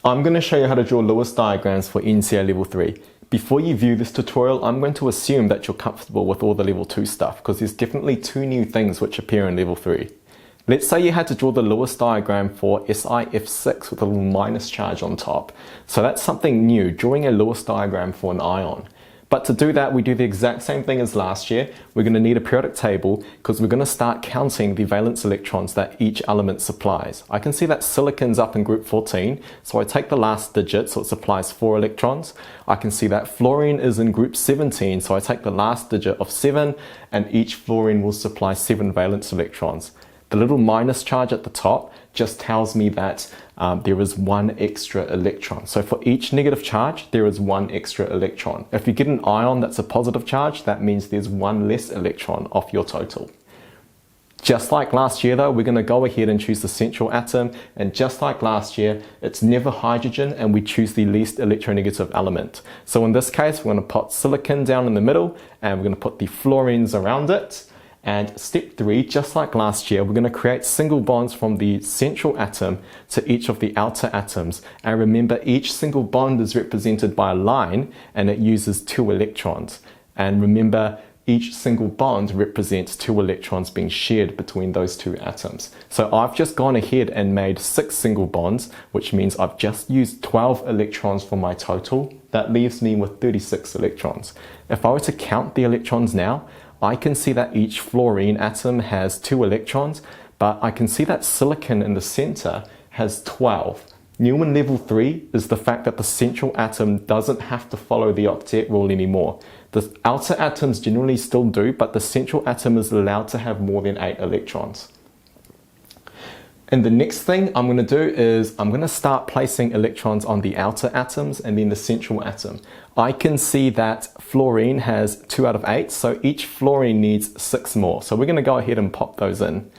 I'm going to show you how to draw Lewis diagrams for NCEA Level 3. Before you view this tutorial, I'm going to assume that you're comfortable with all the Level 2 stuff because there's definitely two new things which appear in Level 3. Let's say you had to draw the Lewis diagram for SiF6 with a little minus charge on top. So that's something new, drawing a Lewis diagram for an ion. But to do that, we do the exact same thing as last year. We're going to need a periodic table because we're going to start counting the valence electrons that each element supplies. I can see that silicon's up in group 14, so I take the last digit, so it supplies 4 electrons. I can see that fluorine is in group 17, so I take the last digit of 7, and each fluorine will supply 7 valence electrons. The little minus charge at the top just tells me that there is 1 extra electron. So for each negative charge, there is 1 extra electron. If you get an ion that's a positive charge, that means there's 1 less electron off your total. Just like last year though, we're going to go ahead and choose the central atom, and just like last year, it's never hydrogen, and we choose the least electronegative element. So in this case, we're going to put silicon down in the middle, and we're going to put the fluorines around it. And step 3, just like last year, we're going to create single bonds from the central atom to each of the outer atoms. And remember, each single bond is represented by a line, and it uses 2 electrons. And remember, each single bond represents 2 electrons being shared between those 2 atoms. So I've just gone ahead and made 6 single bonds, which means I've just used 12 electrons for my total. That leaves me with 36 electrons. If I were to count the electrons now, I can see that each fluorine atom has 2 electrons, but I can see that silicon in the center has 12. New in Level 3 is the fact that the central atom doesn't have to follow the octet rule anymore. The outer atoms generally still do, but the central atom is allowed to have more than 8 electrons. And the next thing I'm going to do is I'm going to start placing electrons on the outer atoms and then the central atom. I can see that fluorine has 2 out of 8, so each fluorine needs 6 more. So we're going to go ahead and pop those in.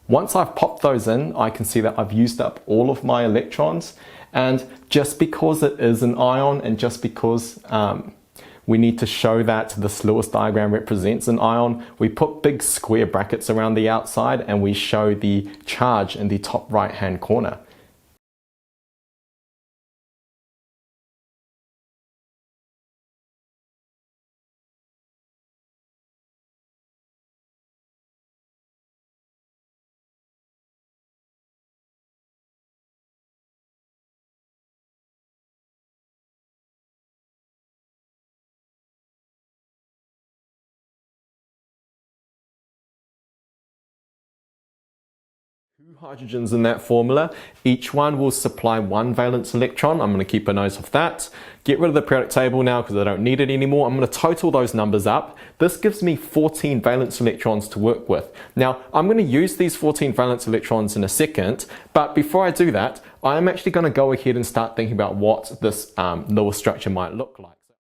Once I've popped those in, I can see that I've used up all of my electrons. And just because it is an ion, and just because we need to show that this Lewis diagram represents an ion, we put big square brackets around the outside and we show the charge in the top right hand corner. Two hydrogens in that formula. Each one will supply 1 valence electron. I'm going to keep a note of that. Get rid of the periodic table now because I don't need it anymore. I'm going to total those numbers up. This gives me 14 valence electrons to work with. Now, I'm going to use these 14 valence electrons in a second, but before I do that, I'm actually going to go ahead and start thinking about what this Lewis structure might look like.